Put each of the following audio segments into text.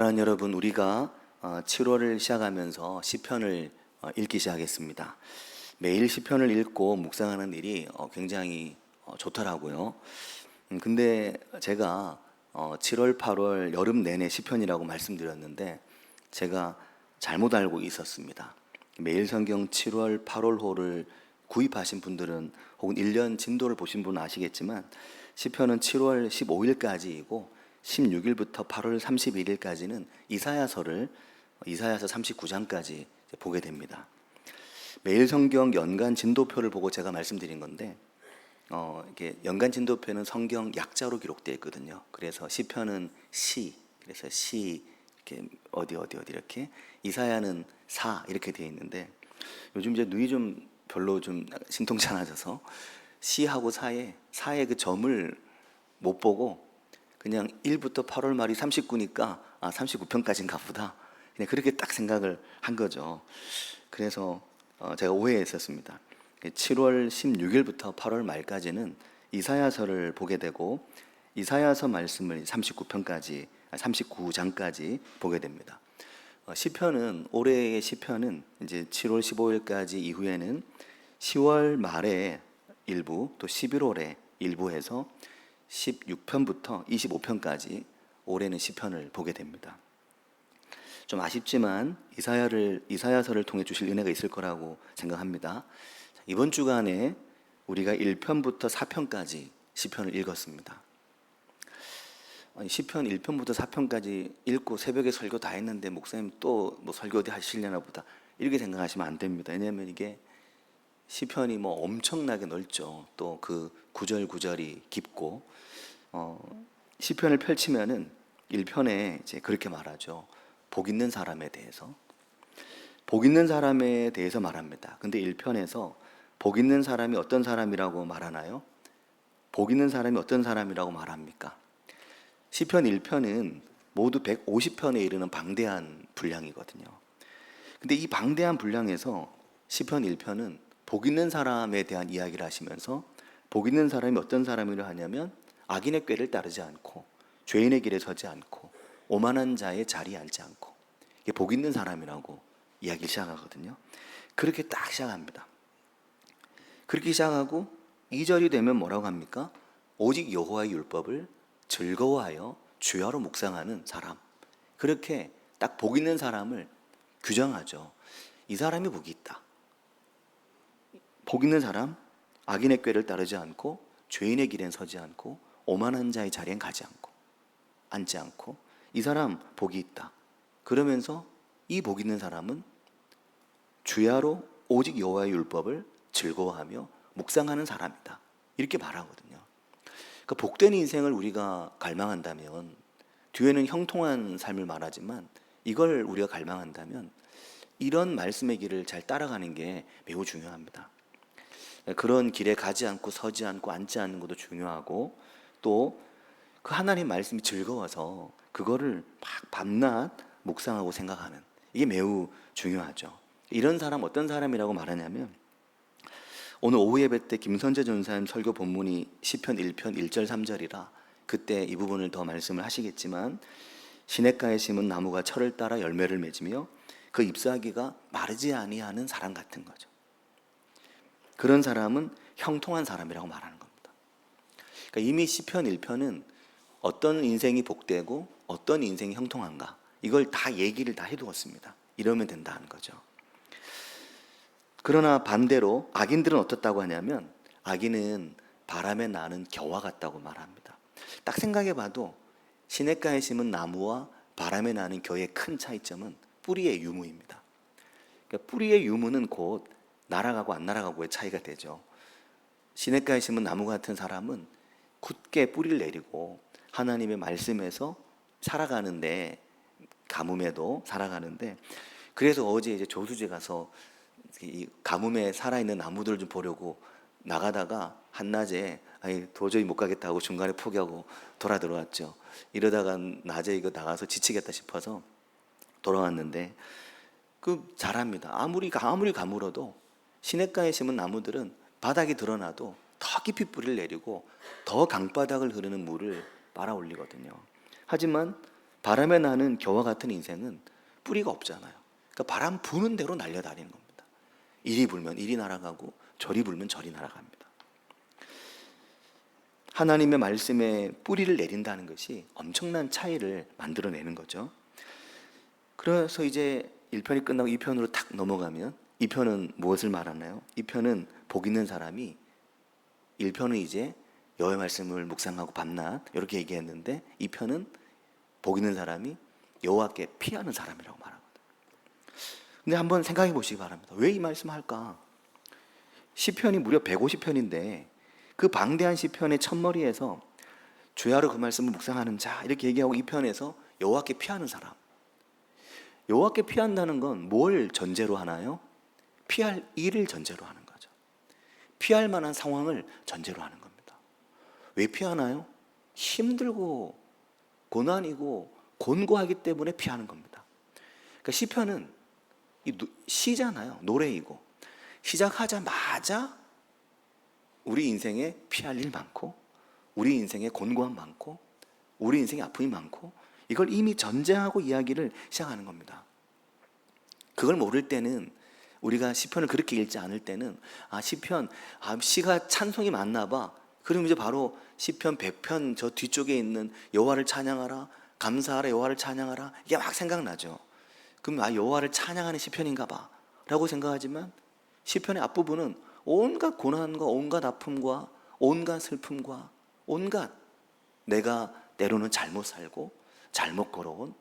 여러분, 우리가 7월을 시작하면서 시편을 읽기 시작했습니다. 매일 시편을 읽고 묵상하는 일이 굉장히 좋더라고요. 근데 제가 7월, 8월 여름 내내 시편이라고 말씀드렸는데 제가 잘못 알고 있었습니다. 매일 성경 7월, 8월호를 구입하신 분들은 혹은 1년 진도를 보신 분은 아시겠지만 시편은 7월 15일까지이고 16일부터 8월 31일까지는 이사야서 39장까지 보게 됩니다. 매일 성경 연간 진도표를 보고 제가 말씀드린 건데 이게 연간 진도표는 성경 약자로 기록되어 있거든요. 그래서 시편은 시, 그래서 시 이렇게 어디 이렇게, 이사야는 사 이렇게 되어 있는데 요즘 이제 눈이 좀 별로 좀 신통치 않아져서 시하고 사의 그 점을 못 보고 그냥 1부터 8월 말이 39니까 39편까지인가 보다, 그냥 그렇게 딱 생각을 한 거죠. 그래서 제가 오해했었습니다. 7월 16일부터 8월 말까지는 이사야서를 보게 되고 이사야서 말씀을 39장까지 보게 됩니다. 시편은, 올해의 시편은 이제 7월 15일까지 이후에는 10월 말에 일부, 또 11월에 일부 해서 16편부터 25편까지 올해는 시편을 보게 됩니다. 좀 아쉽지만 이사야서를 통해 주실 은혜가 있을 거라고 생각합니다. 이번 주간에 우리가 1편부터 4편까지 시편을 읽었습니다. 시편 1편부터 4편까지 읽고 새벽에 설교 다 했는데 목사님 또 뭐 설교 어디 하시려나 보다, 이렇게 생각하시면 안 됩니다. 왜냐하면 이게 시편이 뭐 엄청나게 넓죠. 또 그 구절구절이 깊고, 시편을 펼치면은 1편에 이제 그렇게 말하죠. 복 있는 사람에 대해서 말합니다. 근데 1편에서 복 있는 사람이 어떤 사람이라고 말하나요? 복 있는 사람이 어떤 사람이라고 말합니까? 시편 1편은 모두 150편에 이르는 방대한 분량이거든요. 근데 이 방대한 분량에서 시편 1편은 복 있는 사람에 대한 이야기를 하시면서, 복 있는 사람이 어떤 사람이라 하냐면 악인의 꾀를 따르지 않고 죄인의 길에 서지 않고 오만한 자의 자리에 앉지 않고, 이게 복 있는 사람이라고 이야기를 시작하거든요. 그렇게 딱 시작합니다. 그렇게 시작하고 2절이 되면 뭐라고 합니까? 오직 여호와의 율법을 즐거워하여 주야로 묵상하는 사람. 그렇게 딱 복 있는 사람을 규정하죠. 이 사람이 복이 있다. 복 있는 사람, 악인의 꾀를 따르지 않고 죄인의 길엔 서지 않고 오만한 자의 자리엔 가지 않고 앉지 않고, 이 사람 복이 있다. 그러면서 이 복 있는 사람은 주야로 오직 여호와의 율법을 즐거워하며 묵상하는 사람이다. 이렇게 말하거든요. 그러니까 복된 인생을 우리가 갈망한다면, 뒤에는 형통한 삶을 말하지만 이걸 우리가 갈망한다면 이런 말씀의 길을 잘 따라가는 게 매우 중요합니다. 그런 길에 가지 않고 서지 않고 앉지 않는 것도 중요하고, 또 그 하나님 말씀이 즐거워서 그거를 막 밤낮 묵상하고 생각하는, 이게 매우 중요하죠. 이런 사람 어떤 사람이라고 말하냐면, 오늘 오후 예배 때 김선재 전사님 설교 본문이 시편 1편 1절 3절이라 그때 이 부분을 더 말씀을 하시겠지만, 시냇가에 심은 나무가 철을 따라 열매를 맺으며 그 잎사귀가 마르지 아니하는 사람 같은 거죠. 그런 사람은 형통한 사람이라고 말하는 겁니다. 그러니까 이미 시편 1편은 어떤 인생이 복되고 어떤 인생이 형통한가, 이걸 다 얘기를 다 해두었습니다. 이러면 된다는 거죠. 그러나 반대로 악인들은 어떻다고 하냐면, 악인은 바람에 나는 겨와 같다고 말합니다. 딱 생각해봐도 시냇가에 심은 나무와 바람에 나는 겨의 큰 차이점은 뿌리의 유무입니다. 그러니까 뿌리의 유무는 곧 날아가고 안 날아가고의 차이가 되죠. 시냇가에 심은 나무 같은 사람은 굳게 뿌리를 내리고 하나님의 말씀에서 살아가는데, 가뭄에도 살아가는데, 그래서 어제 이제 조수제 가서 이 가뭄에 살아있는 나무들을 좀 보려고 나가다가 한낮에 도저히 못 가겠다고 중간에 포기하고 들어왔죠. 이러다가 낮에 이거 나가서 지치겠다 싶어서 돌아왔는데, 잘합니다. 아무리 가물어도 시냇가에 심은 나무들은 바닥이 드러나도 더 깊이 뿌리를 내리고 더 강바닥을 흐르는 물을 빨아 올리거든요. 하지만 바람에 나는 겨와 같은 인생은 뿌리가 없잖아요. 그러니까 바람 부는 대로 날려다니는 겁니다. 이리 불면 이리 날아가고 저리 불면 저리 날아갑니다. 하나님의 말씀에 뿌리를 내린다는 것이 엄청난 차이를 만들어내는 거죠. 그래서 이제 1편이 끝나고 2편으로 탁 넘어가면 2편은 무엇을 말하나요? 2편은 복 있는 사람이 1편은 이제 여호와의 말씀을 묵상하고 밤낮 이렇게 얘기했는데 2편은 복 있는 사람이 여호와께 피하는 사람이라고 말하거든요. 근데 한번 생각해 보시기 바랍니다. 왜 이 말씀을 할까? 시편이 무려 150편인데 그 방대한 시편의 첫머리에서 주야로 그 말씀을 묵상하는 자 이렇게 얘기하고 2편에서 여호와께 피하는 사람. 여호와께 피한다는 건 뭘 전제로 하나요? 피할 일을 전제로 하는 거죠. 피할 만한 상황을 전제로 하는 겁니다. 왜 피하나요? 힘들고 고난이고 곤고하기 때문에 피하는 겁니다. 그러니까 시편은 시잖아요. 노래이고 시작하자마자 우리 인생에 피할 일 많고 우리 인생에 곤고함 많고 우리 인생에 아픔이 많고 이걸 이미 전제하고 이야기를 시작하는 겁니다. 그걸 모를 때는 우리가 시편을 그렇게 읽지 않을 때는 시편 시가 찬송이 많나 봐. 그럼 이제 바로 시편 100편 저 뒤쪽에 있는 여호와를 찬양하라 감사하라 여호와를 찬양하라 이게 막 생각나죠. 그럼 여호와를 찬양하는 시편인가 봐 라고 생각하지만 시편의 앞부분은 온갖 고난과 온갖 아픔과 온갖 슬픔과 온갖 내가 때로는 잘못 살고 잘못 걸어온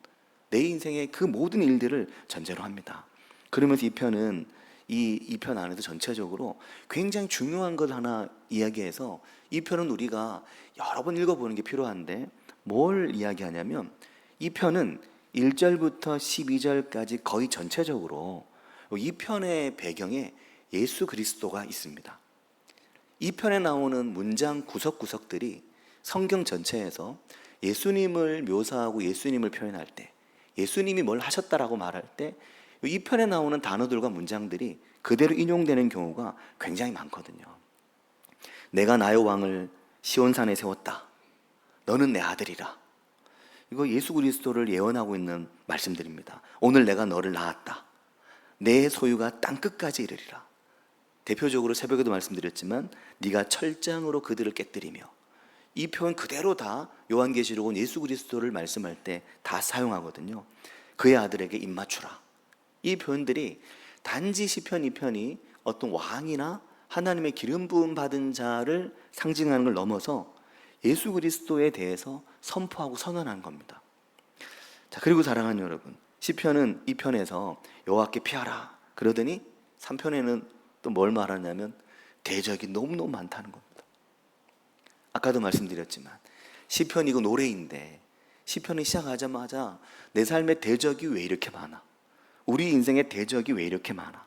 내 인생의 그 모든 일들을 전제로 합니다. 그러면서 이 편은 이 편 안에서 전체적으로 굉장히 중요한 걸 하나 이야기해서 이 편은 우리가 여러 번 읽어보는 게 필요한데 뭘 이야기하냐면 이 편은 1절부터 12절까지 거의 전체적으로 이 편의 배경에 예수 그리스도가 있습니다. 이 편에 나오는 문장 구석구석들이 성경 전체에서 예수님을 묘사하고 예수님을 표현할 때 예수님이 뭘 하셨다라고 말할 때 이 편에 나오는 단어들과 문장들이 그대로 인용되는 경우가 굉장히 많거든요. 내가 나의 왕을 시온산에 세웠다. 너는 내 아들이라. 이거 예수 그리스도를 예언하고 있는 말씀들입니다. 오늘 내가 너를 낳았다. 내 소유가 땅끝까지 이르리라. 대표적으로 새벽에도 말씀드렸지만 네가 철장으로 그들을 깨뜨리며 이 표현 그대로 다 요한계시록은 예수 그리스도를 말씀할 때 다 사용하거든요. 그의 아들에게 입맞추라. 이 표현들이 단지 시편 2편이 어떤 왕이나 하나님의 기름 부음 받은 자를 상징하는 걸 넘어서 예수 그리스도에 대해서 선포하고 선언하는 겁니다. 자, 그리고 사랑하는 여러분, 시편은 2편에서 여호와께 피하라 그러더니 3편에는 또 뭘 말하냐면 대적이 너무너무 많다는 겁니다. 아까도 말씀드렸지만 시편이고 노래인데 시편이 시작하자마자 내 삶의 대적이 왜 이렇게 많아? 우리 인생의 대적이 왜 이렇게 많아?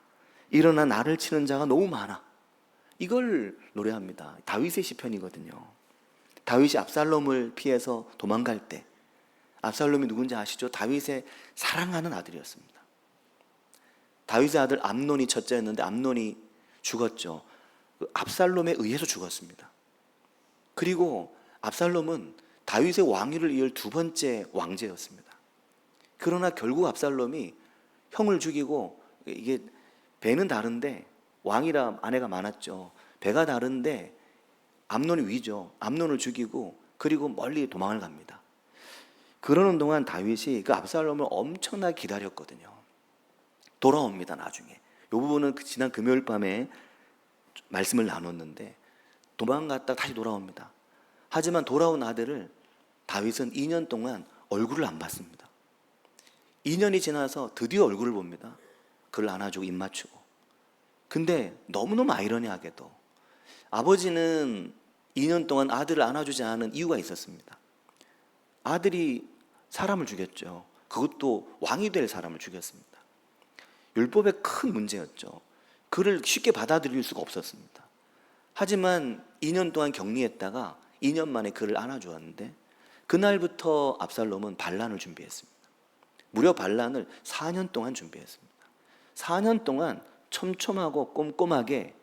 일어나 나를 치는 자가 너무 많아. 이걸 노래합니다. 다윗의 시편이거든요. 다윗이 압살롬을 피해서 도망갈 때 압살롬이 누군지 아시죠? 다윗의 사랑하는 아들이었습니다. 다윗의 아들 암논이 첫째였는데 암논이 죽었죠. 압살롬에 의해서 죽었습니다. 그리고 압살롬은 다윗의 왕위를 이을 두 번째 왕제였습니다. 그러나 결국 압살롬이 형을 죽이고 이게 배는 다른데 왕이라 아내가 많았죠. 배가 다른데 암논이 위죠. 암논을 죽이고 그리고 멀리 도망을 갑니다. 그러는 동안 다윗이 그 압살롬을 엄청나게 기다렸거든요. 돌아옵니다. 나중에 이 부분은 지난 금요일 밤에 말씀을 나눴는데 도망갔다 다시 돌아옵니다. 하지만 돌아온 아들을 다윗은 2년 동안 얼굴을 안 봤습니다. 2년이 지나서 드디어 얼굴을 봅니다. 그를 안아주고 입 맞추고. 근데 너무너무 아이러니하게도 아버지는 2년 동안 아들을 안아주지 않은 이유가 있었습니다. 아들이 사람을 죽였죠. 그것도 왕이 될 사람을 죽였습니다. 율법의 큰 문제였죠. 그를 쉽게 받아들일 수가 없었습니다. 하지만 2년 동안 격리했다가 2년 만에 그를 안아주었는데 그날부터 압살롬은 반란을 준비했습니다. 무려 반란을 4년 동안 준비했습니다. 4년 동안 촘촘하고 꼼꼼하게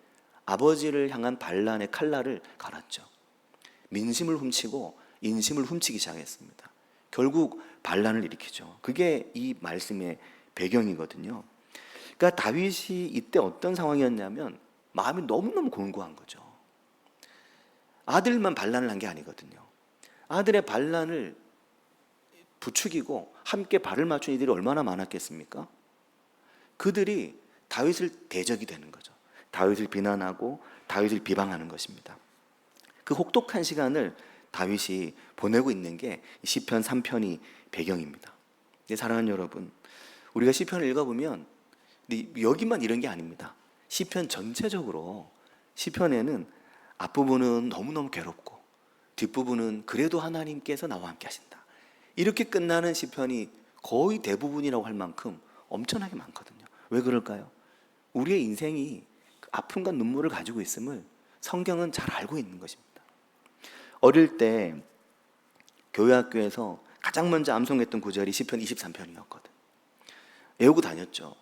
아버지를 향한 반란의 칼날을 갈았죠. 민심을 훔치고 인심을 훔치기 시작했습니다. 결국 반란을 일으키죠. 그게 이 말씀의 배경이거든요. 그러니까 다윗이 이때 어떤 상황이었냐면 마음이 너무너무 곤고한 거죠. 아들만 반란을 한 게 아니거든요. 아들의 반란을 부추기고 함께 발을 맞춘 이들이 얼마나 많았겠습니까? 그들이 다윗을 대적이 되는 거죠. 다윗을 비난하고 다윗을 비방하는 것입니다. 그 혹독한 시간을 다윗이 보내고 있는 게 시편 3편이 배경입니다. 사랑하는 여러분, 우리가 시편을 읽어보면 여기만 이런 게 아닙니다. 시편 전체적으로 시편에는 앞부분은 너무너무 괴롭고 뒷부분은 그래도 하나님께서 나와 함께 하신다, 이렇게 끝나는 시편이 거의 대부분이라고 할 만큼 엄청나게 많거든요. 왜 그럴까요? 우리의 인생이 아픔과 눈물을 가지고 있음을 성경은 잘 알고 있는 것입니다. 어릴 때 교회 학교에서 가장 먼저 암송했던 구절이 시편 23편이었거든. 외우고 다녔죠.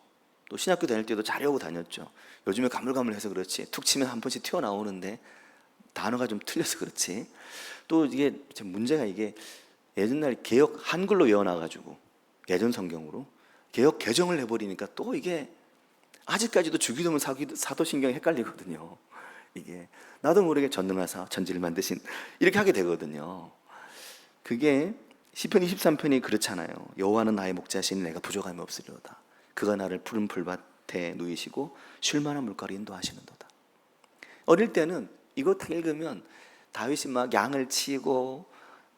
또 신학교 다닐 때도 잘 외우고 다녔죠. 요즘에 가물가물해서 그렇지 툭 치면 한 번씩 튀어나오는데 단어가 좀 틀려서 그렇지. 또 이게 문제가 이게 예전날 개역 한글로 외워놔가지고 예전 성경으로 개역 개정을 해버리니까 또 이게 아직까지도 주기도문 사도신경이 헷갈리거든요. 이게 나도 모르게 전능하사 천지를 만드신 이렇게 하게 되거든요. 그게 시편 23편이 그렇잖아요. 여호와는 나의 목자시니 내가 부족함이 없으리로다. 그가 나를 푸른 풀밭에 누이시고 쉴 만한 물가로 인도하시는도다. 어릴 때는 이거 딱 읽으면 다윗이 막 양을 치고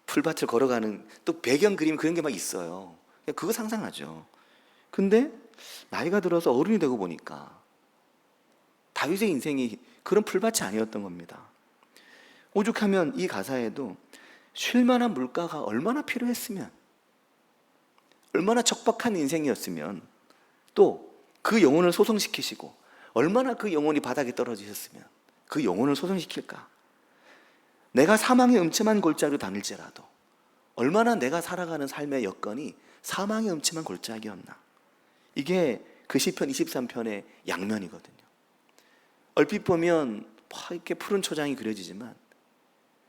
풀밭을 걸어가는 또 배경 그림 그런 게 막 있어요. 그거 상상하죠. 근데 나이가 들어서 어른이 되고 보니까 다윗의 인생이 그런 풀밭이 아니었던 겁니다. 오죽하면 이 가사에도 쉴 만한 물가가 얼마나 필요했으면, 얼마나 척박한 인생이었으면, 또 그 영혼을 소성시키시고 얼마나 그 영혼이 바닥에 떨어지셨으면 그 영혼을 소성시킬까. 내가 사망의 음침한 골짜기로 다닐지라도 얼마나 내가 살아가는 삶의 여건이 사망의 음침한 골짜기였나. 이게 그 시편 23편의 양면이거든요. 얼핏 보면 이렇게 푸른 초장이 그려지지만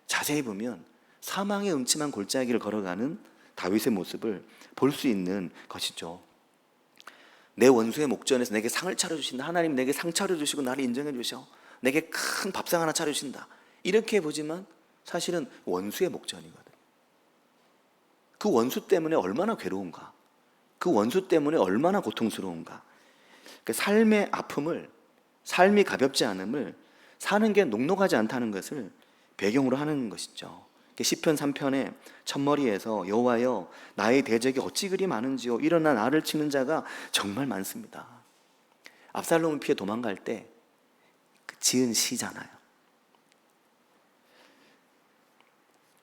자세히 보면 사망의 음침한 골짜기를 걸어가는 다윗의 모습을 볼 수 있는 것이죠. 내 원수의 목전에서 내게 상을 차려주신다. 하나님 내게 상 차려주시고 나를 인정해 주셔. 내게 큰 밥상 하나 차려주신다. 이렇게 보지만 사실은 원수의 목전이거든. 그 원수 때문에 얼마나 괴로운가, 그 원수 때문에 얼마나 고통스러운가. 그 삶의 아픔을, 삶이 가볍지 않음을, 사는 게 녹록하지 않다는 것을 배경으로 하는 것이죠. 시편 3편의 첫머리에서 여호와여 나의 대적이 어찌 그리 많은지요, 일어나 나를 치는 자가 정말 많습니다. 압살롬을 피해 도망갈 때 지은 시잖아요.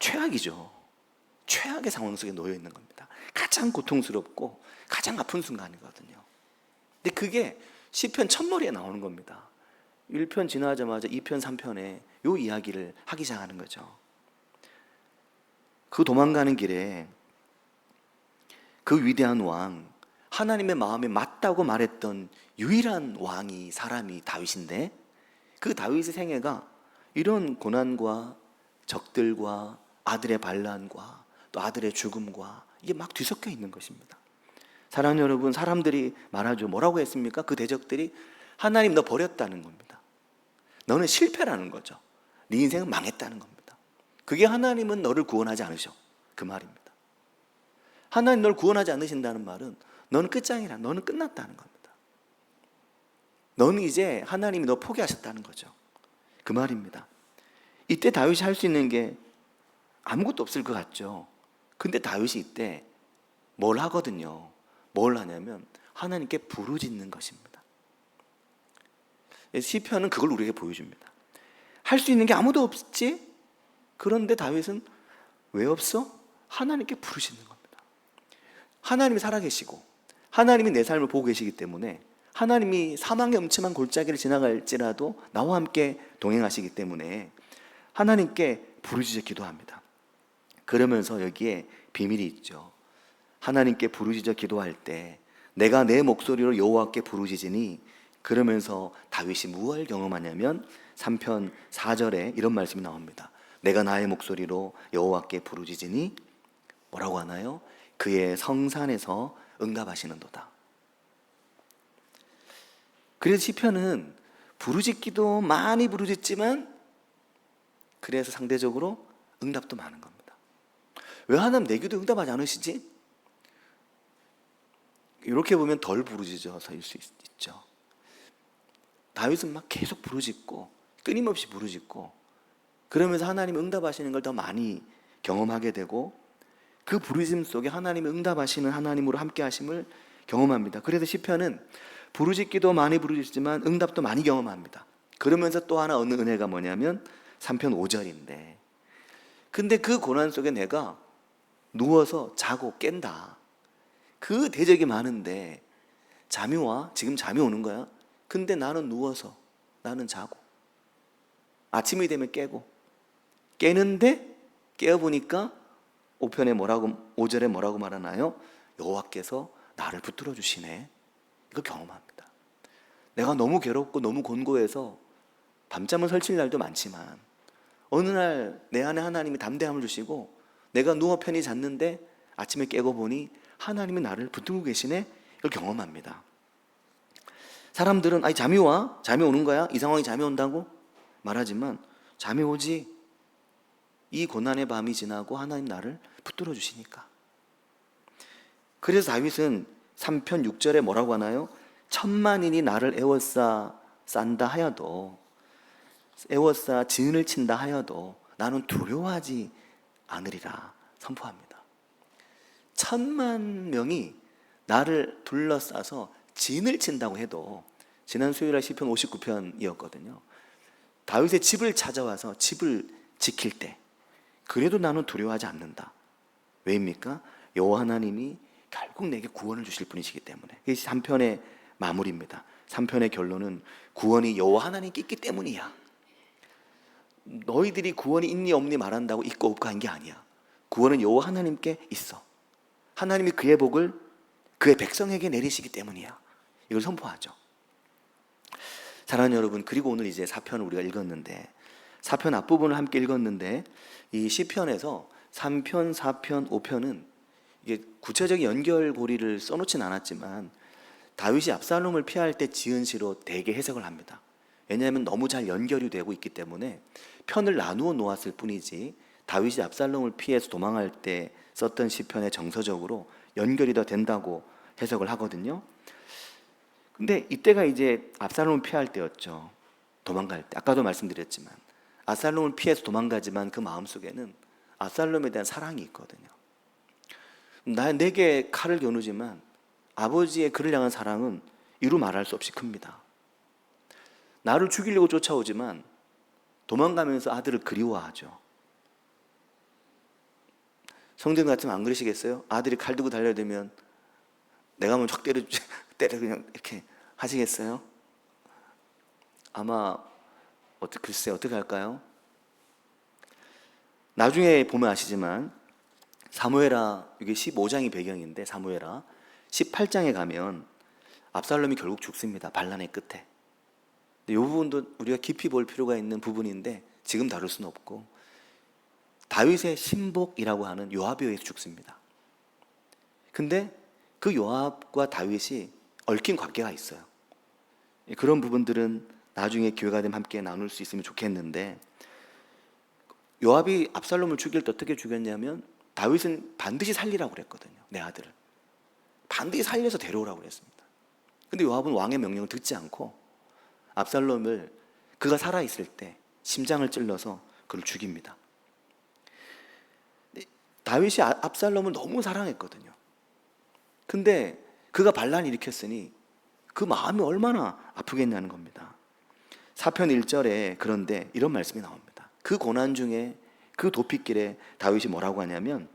최악이죠. 최악의 상황 속에 놓여 있는 겁니다. 가장 고통스럽고 가장 아픈 순간이거든요. 근데 그게 시편 첫머리에 나오는 겁니다. 1편 지나자마자 2편, 3편에 요 이야기를 하기 시작하는 거죠. 그 도망가는 길에 그 위대한 왕, 하나님의 마음에 맞다고 말했던 유일한 왕이, 사람이 다윗인데, 그 다윗의 생애가 이런 고난과 적들과 아들의 반란과 또 아들의 죽음과 이게 막 뒤섞여 있는 것입니다. 사랑하는 여러분, 사람들이 말하죠. 뭐라고 했습니까? 그 대적들이 하나님 너 버렸다는 겁니다. 너는 실패라는 거죠. 네 인생은 망했다는 겁니다. 그게 하나님은 너를 구원하지 않으셔, 그 말입니다. 하나님 너를 구원하지 않으신다는 말은 너는 끝장이라, 너는 끝났다는 겁니다. 너는 이제 하나님이 너 포기하셨다는 거죠. 그 말입니다. 이때 다윗이 할 수 있는 게 아무것도 없을 것 같죠. 근데 다윗이 이때 뭘 하거든요. 뭘 하냐면 하나님께 부르짖는 것입니다. 시편은 그걸 우리에게 보여줍니다. 할 수 있는 게 아무도 없지? 그런데 다윗은 왜 없어? 하나님께 부르짖는 겁니다. 하나님이 살아계시고 하나님이 내 삶을 보고 계시기 때문에, 하나님이 사망의 음침한 골짜기를 지나갈지라도 나와 함께 동행하시기 때문에 하나님께 부르짖어 기도합니다. 그러면서 여기에 비밀이 있죠. 하나님께 부르짖어 기도할 때 내가 내 목소리로 여호와께 부르짖으니, 그러면서 다윗이 무엇을 경험하냐면 3편 4절에 이런 말씀이 나옵니다. 내가 나의 목소리로 여호와께 부르짖으니 뭐라고 하나요? 그의 성산에서 응답하시는도다. 그래서 시편은 부르짖기도 많이 부르짖지만 그래서 상대적으로 응답도 많은 겁니다. 왜 하나님 내 기도 응답하지 않으시지? 이렇게 보면 덜 부르짖어서일 수 있죠. 다윗은 막 계속 부르짖고 끊임없이 부르짖고 그러면서 하나님이 응답하시는 걸 더 많이 경험하게 되고 그 부르짖음 속에 하나님이 응답하시는 하나님으로 함께 하심을 경험합니다. 그래서 시편은 부르짖기도 많이 부르짖지만 응답도 많이 경험합니다. 그러면서 또 하나 얻는 은혜가 뭐냐면 3편 5절인데 근데 그 고난 속에 내가 누워서 자고 깬다. 그 대적이 많은데 잠이 와? 지금 잠이 오는 거야? 근데 나는 누워서 나는 자고 아침이 되면 깨는데 깨어보니까 5절에 뭐라고 말하나요? 여호와께서 나를 붙들어 주시네. 이걸 경험합니다. 내가 너무 괴롭고 너무 곤고해서 밤잠을 설칠 날도 많지만 어느 날 내 안에 하나님이 담대함을 주시고 내가 누워 편히 잤는데 아침에 깨고 보니 하나님이 나를 붙들고 계시네. 이걸 경험합니다. 사람들은 아니 잠이 와? 잠이 오는 거야? 이 상황이 잠이 온다고? 말하지만 잠이 오지. 이 고난의 밤이 지나고 하나님 나를 붙들어 주시니까. 그래서 다윗은 3편 6절에 뭐라고 하나요? 천만인이 나를 애워싸 싼다 하여도 애워싸 진을 친다 하여도 나는 두려워하지 않으리라 선포합니다. 10,000,000명이 나를 둘러싸서 진을 친다고 해도 지난 수요일에 시편 59편이었거든요. 다윗의 집을 찾아와서 집을 지킬 때 그래도 나는 두려워하지 않는다. 왜입니까? 여호와 하나님이 결국 내게 구원을 주실 분이시기 때문에. 이게 3편의 마무리입니다. 3편의 결론은 구원이 여호와 하나님께 있기 때문이야. 너희들이 구원이 있니 없니 말한다고 있고 없고 한 게 아니야. 구원은 여호와 하나님께 있어. 하나님이 그의 복을 그의 백성에게 내리시기 때문이야. 이걸 선포하죠. 사랑하는 여러분, 그리고 오늘 이제 4편을 우리가 읽었는데 4편 앞부분을 함께 읽었는데 이 시편에서 3편, 4편, 5편은 이게 구체적인 연결고리를 써놓진 않았지만 다윗이 압살롬을 피할 때 지은 시로 대개 해석을 합니다. 왜냐하면 너무 잘 연결이 되고 있기 때문에 편을 나누어 놓았을 뿐이지 다윗이 압살롬을 피해서 도망할 때 썼던 시편에 정서적으로 연결이 더 된다고 해석을 하거든요. 근데 이때가 이제 압살롬을 피할 때였죠. 도망갈 때. 아까도 말씀드렸지만 압살롬을 피해서 도망가지만 그 마음속에는 압살롬에 대한 사랑이 있거든요. 내게 칼을 겨누지만 아버지의 그를 향한 사랑은 이루 말할 수 없이 큽니다. 나를 죽이려고 쫓아오지만 도망가면서 아들을 그리워하죠. 성전 같으면 안 그러시겠어요? 아들이 칼 들고 달려들면 내가 한번 쫙 때려 그냥 이렇게 하시겠어요? 아마 글쎄 어떻게 할까요? 나중에 보면 아시지만 사무엘하 이게 15장이 배경인데 사무엘하 18장에 가면 압살롬이 결국 죽습니다. 반란의 끝에. 이 부분도 우리가 깊이 볼 필요가 있는 부분인데 지금 다룰 수는 없고 다윗의 신복이라고 하는 요압에 의해서 죽습니다. 근데 그 요압과 다윗이 얽힌 관계가 있어요. 그런 부분들은 나중에 기회가 되면 함께 나눌 수 있으면 좋겠는데 요압이 압살롬을 죽일 때 어떻게 죽였냐면 다윗은 반드시 살리라고 그랬거든요. 내 아들을 반드시 살려서 데려오라고 그랬습니다. 근데 요압은 왕의 명령을 듣지 않고 압살롬을 그가 살아있을 때 심장을 찔러서 그를 죽입니다. 다윗이 압살롬을 너무 사랑했거든요. 근데 그가 반란을 일으켰으니 그 마음이 얼마나 아프겠냐는 겁니다. 4편 1절에 그런데 이런 말씀이 나옵니다. 그 고난 중에 그 도피길에 다윗이 뭐라고 하냐면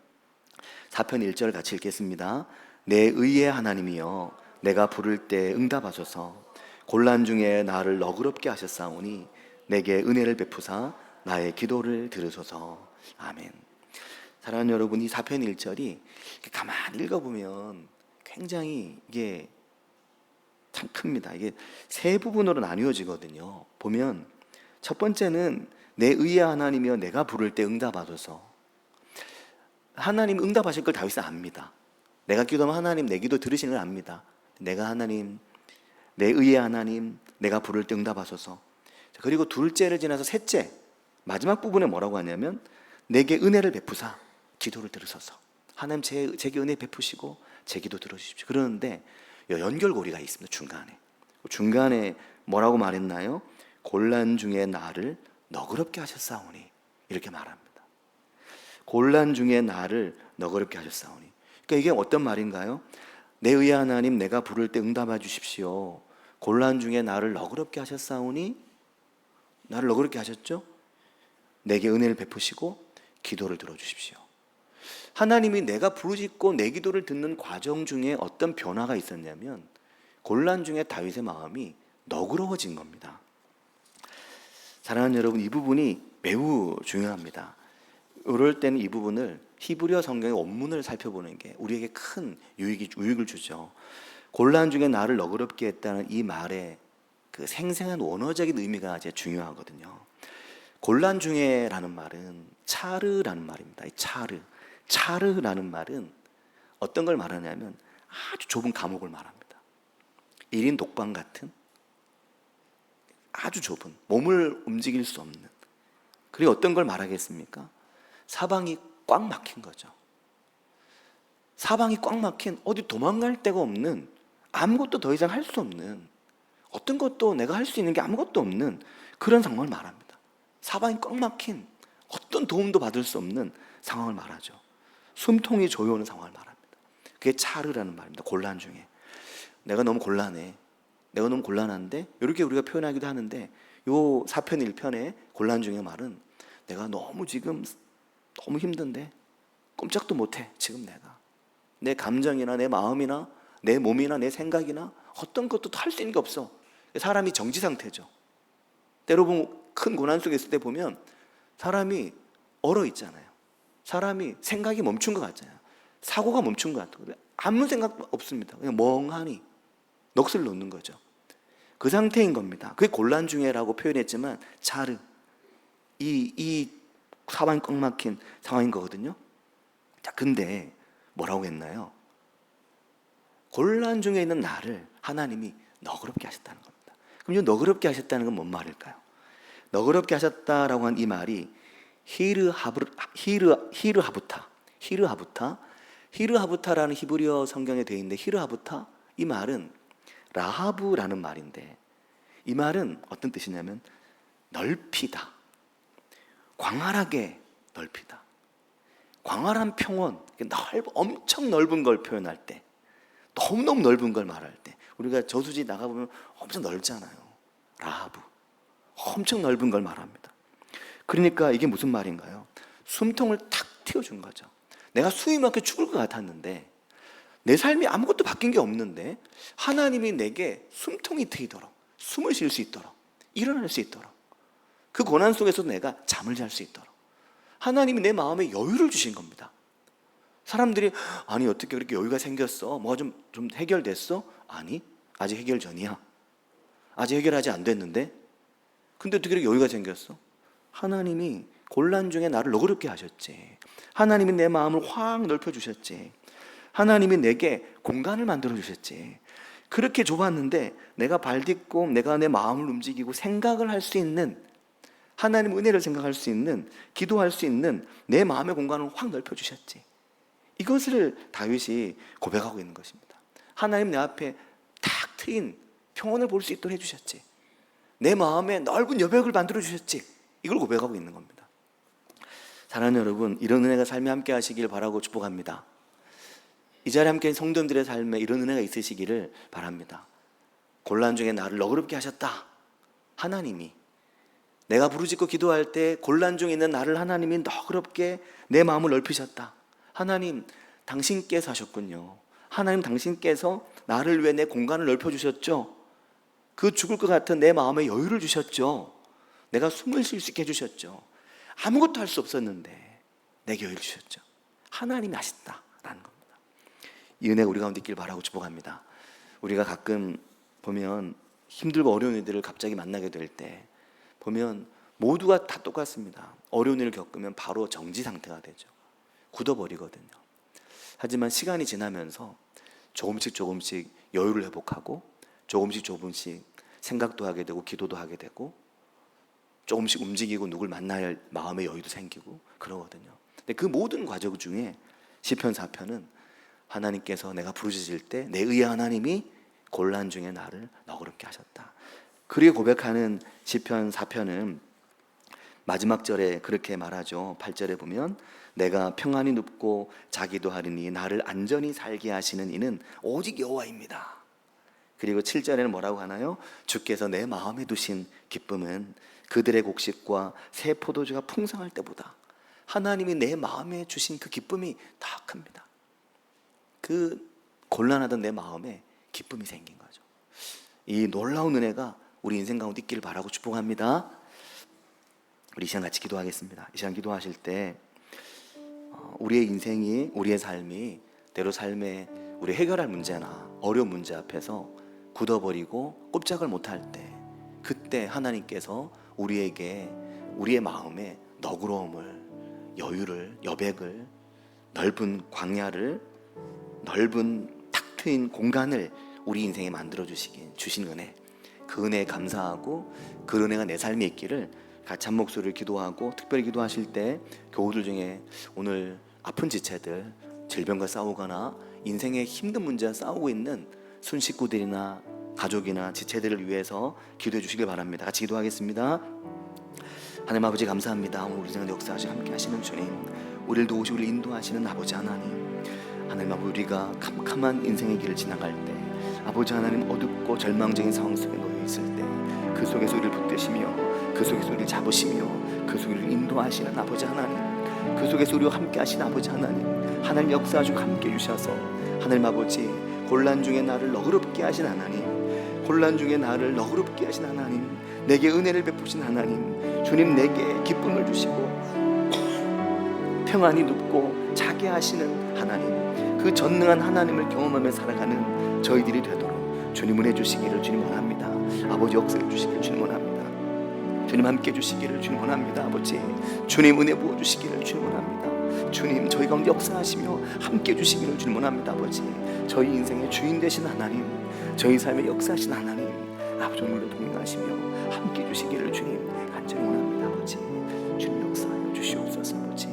4편 1절 같이 읽겠습니다. 내 의의 하나님이여 내가 부를 때 응답하소서. 곤란 중에 나를 너그럽게 하셨사오니 내게 은혜를 베푸사 나의 기도를 들으소서. 아멘. 사랑하는 여러분, 이 4편 1절이 가만히 읽어보면 굉장히 이게 참 큽니다. 이게 세 부분으로 나뉘어지거든요. 보면 첫 번째는 내 의의 하나님이여 내가 부를 때 응답하소서. 하나님 응답하실 걸 다윗은 압니다. 내가 기도하면 하나님 내 기도 들으시는 걸 압니다. 내가 하나님, 내 의의 하나님, 내가 부를 때 응답하소서. 그리고 둘째를 지나서 셋째, 마지막 부분에 뭐라고 하냐면 내게 은혜를 베푸사 기도를 들으소서. 하나님 제게 은혜 베푸시고 제 기도 들어주십시오. 그러는데 연결고리가 있습니다. 중간에 뭐라고 말했나요? 곤란 중에 나를 너그럽게 하셨사오니, 이렇게 말합니다. 곤란 중에 나를 너그럽게 하셨사오니. 그러니까 이게 어떤 말인가요? 내 의의 하나님, 내가 부를 때 응답해 주십시오. 곤란 중에 나를 너그럽게 하셨사오니, 나를 너그럽게 하셨죠? 내게 은혜를 베푸시고 기도를 들어주십시오. 하나님이 내가 부르짖고 내 기도를 듣는 과정 중에 어떤 변화가 있었냐면 곤란 중에 다윗의 마음이 너그러워진 겁니다. 사랑하는 여러분, 이 부분이 매우 중요합니다. 이럴 때는 이 부분을 히브리어 성경의 원문을 살펴보는 게 우리에게 큰 유익을 주죠. 곤란 중에 나를 너그럽게 했다는 이 말의 그 생생한 원어적인 의미가 이제 중요하거든요. 곤란 중에라는 말은 차르라는 말입니다. 이 차르라는 말은 어떤 걸 말하냐면 아주 좁은 감옥을 말합니다. 1인 독방 같은 아주 좁은, 몸을 움직일 수 없는, 그리고 어떤 걸 말하겠습니까? 사방이 꽉 막힌 거죠. 사방이 꽉 막힌, 어디 도망갈 데가 없는, 아무것도 더 이상 할 수 없는, 어떤 것도 내가 할 수 있는 게 아무것도 없는 그런 상황을 말합니다. 사방이 꽉 막힌, 어떤 도움도 받을 수 없는 상황을 말하죠. 숨통이 조여오는 상황을 말합니다. 그게 차르라는 말입니다. 곤란 중에 내가 너무 곤란해, 내가 너무 곤란한데, 이렇게 우리가 표현하기도 하는데, 요 사편 1편의 곤란 중의 말은 내가 너무 지금 너무 힘든데 꼼짝도 못해. 지금 내가 내 감정이나 내 마음이나 내 몸이나 내 생각이나 어떤 것도 할 수 있는 게 없어. 사람이 정지 상태죠. 때로 큰 고난 속에 있을 때 보면 사람이 얼어 있잖아요. 사람이 생각이 멈춘 것 같잖아요. 사고가 멈춘 것 같아요. 아무 생각 없습니다. 그냥 멍하니 넋을 놓는 거죠. 그 상태인 겁니다. 그게 곤란 중에라고 표현했지만 차르, 이 사방이 꽉 막힌 상황인 거거든요. 자, 근데 뭐라고 했나요? 곤란 중에 있는 나를 하나님이 너그럽게 하셨다는 겁니다. 그럼 이 너그럽게 하셨다는 건 뭔 말일까요? 너그럽게 하셨다라고 한 이 말이 히르하부타라는 히브리어 성경에 되어 있는데, 히르하부타, 이 말은 라하브라는 말인데, 이 말은 어떤 뜻이냐면 넓히다, 광활하게 넓히다, 광활한 평원, 엄청 넓은 걸 표현할 때, 너무너무 넓은 걸 말할 때, 우리가 저수지 나가보면 엄청 넓잖아요. 라하브, 엄청 넓은 걸 말합니다. 그러니까 이게 무슨 말인가요? 숨통을 탁 틔워준 거죠. 내가 숨이 막혀 죽을 것 같았는데, 내 삶이 아무것도 바뀐 게 없는데 하나님이 내게 숨통이 트이도록, 숨을 쉴 수 있도록, 일어날 수 있도록, 그 고난 속에서 내가 잠을 잘 수 있도록 하나님이 내 마음에 여유를 주신 겁니다. 사람들이 아니 어떻게 그렇게 여유가 생겼어? 뭐가 좀 해결됐어? 아니, 아직 해결 전이야. 아직 해결하지 안 됐는데? 근데 어떻게 그렇게 여유가 생겼어? 하나님이 곤란 중에 나를 너그럽게 하셨지. 하나님이 내 마음을 확 넓혀주셨지. 하나님이 내게 공간을 만들어 주셨지. 그렇게 좁았는데 내가 발 딛고 내가 내 마음을 움직이고 생각을 할 수 있는, 하나님 은혜를 생각할 수 있는, 기도할 수 있는 내 마음의 공간을 확 넓혀 주셨지. 이것을 다윗이 고백하고 있는 것입니다. 하나님 내 앞에 탁 트인 평온을 볼 수 있도록 해주셨지. 내 마음에 넓은 여백을 만들어 주셨지. 이걸 고백하고 있는 겁니다. 사랑하는 여러분, 이런 은혜가 삶에 함께 하시길 바라고 축복합니다. 이 자리에 함께 있는 성도님들의 삶에 이런 은혜가 있으시기를 바랍니다. 곤란 중에 나를 너그럽게 하셨다. 하나님이 내가 부르짖고 기도할 때 곤란 중에 있는 나를 하나님이 너그럽게 내 마음을 넓히셨다. 하나님, 당신께서 하셨군요. 하나님, 당신께서 나를 위해 내 공간을 넓혀주셨죠. 그 죽을 것 같은 내 마음에 여유를 주셨죠. 내가 숨을 쉴 수 있게 해주셨죠. 아무것도 할 수 없었는데 내게 여유를 주셨죠. 하나님이 하신다라는 겁니다. 이 은혜가 우리 가운데 있길 바라고 축복합니다. 우리가 가끔 보면 힘들고 어려운 일들을 갑자기 만나게 될 때 보면 모두가 다 똑같습니다. 어려운 일을 겪으면 바로 정지 상태가 되죠. 굳어버리거든요. 하지만 시간이 지나면서 조금씩 여유를 회복하고 조금씩 생각도 하게 되고 기도도 하게 되고 조금씩 움직이고 누굴 만나야 할 마음의 여유도 생기고 그러거든요. 근데 그 모든 과정 중에 시편 4편은 하나님께서 내가 부르짖을 때 내 의의 하나님이 곤란 중에 나를 너그럽게 하셨다. 그리에 고백하는 시편 4편은 마지막 절에 그렇게 말하죠. 8절에 보면 내가 평안히 눕고 자기도 하리니 나를 안전히 살게 하시는 이는 오직 여호와입니다. 그리고 7절에는 뭐라고 하나요? 주께서 내 마음에 두신 기쁨은 그들의 곡식과 새 포도주가 풍성할 때보다, 하나님이 내 마음에 주신 그 기쁨이 더 큽니다. 그 곤란하던 내 마음에 기쁨이 생긴 거죠. 이 놀라운 은혜가 우리 인생 가운데 있기를 바라고 축복합니다. 우리 이 시간 같이 기도하겠습니다. 이 시간 기도하실 때 우리의 인생이, 우리의 삶이 때로 삶에 우리 해결할 문제나 어려운 문제 앞에서 굳어버리고 꼼짝을 못할 때, 그때 하나님께서 우리에게 우리의 마음에 너그러움을, 여유를, 여백을, 넓은 광야를, 넓은 탁 트인 공간을 우리 인생에 만들어 주신 은혜, 그 은혜에 감사하고 그 은혜가 내 삶에 있기를 같이 한 목소리를 기도하고, 특별히 기도하실 때 교우들 중에 오늘 아픈 지체들, 질병과 싸우거나 인생의 힘든 문제와 싸우고 있는 순식구들이나 가족이나 지체들을 위해서 기도해 주시길 바랍니다. 같이 기도하겠습니다. 하나님 아버지 감사합니다. 오늘 우리 생활 역사하시고 함께 하시는 주님, 우리를 도우시고 우리를 인도하시는 아버지 하나님, 하나님 아버지 우리가 캄캄한 인생의 길을 지나갈 때, 아버지 하나님 어둡고 절망적인 상황 속에 놓여 있을 때 그 속에서 우리를 붙드시며 그 속에서 우리를 잡으시며 그 속에서 우리를 인도하시는 아버지 하나님, 그 속에서 우리와 함께 하시는 아버지 하나님, 하나님 역사하시고 함께 해주셔서 하나님 아버지 곤란 중에 나를 너그럽게 하신 하나님, 곤란 중에 나를 너그럽게 하신 하나님, 내게 은혜를 베푸신 하나님, 주님 내게 기쁨을 주시고 평안히 눕고 자게 하시는 하나님, 그 전능한 하나님을 경험하며 살아가는 저희들이 되도록 주님 은혜 주시기를 주님 원합니다. 아버지 역사해 주시기를 주님 원합니다. 주님 함께 해주시기를 주님 원합니다. 아버지 주님 은혜 부어주시기를 주님 원합니다. 주님 저희 가운데 역사하시며 함께 해주시기를 주님 원합니다. 아버지 저희 인생의 주인 되신 하나님, 저희 삶의 역사하신 하나님, 아버지 오늘도 동행하시며 함께 해주시기를 주님 간절히 원합니다. 아버지 주님 역사하여 주시옵소서. 아버지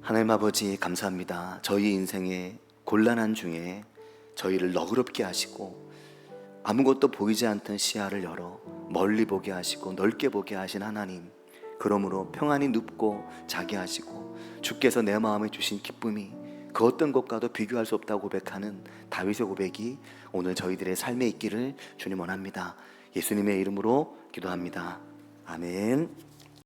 하나님 아버지 감사합니다. 저희 인생의 곤란한 중에 저희를 너그럽게 하시고 아무것도 보이지 않던 시야를 열어 멀리 보게 하시고 넓게 보게 하신 하나님, 그러므로 평안히 눕고 자게 하시고 주께서 내 마음에 주신 기쁨이 그 어떤 것과도 비교할 수 없다고 고백하는 다윗의 고백이 오늘 저희들의 삶에 있기를 주님 원합니다. 예수님의 이름으로 기도합니다. 아멘.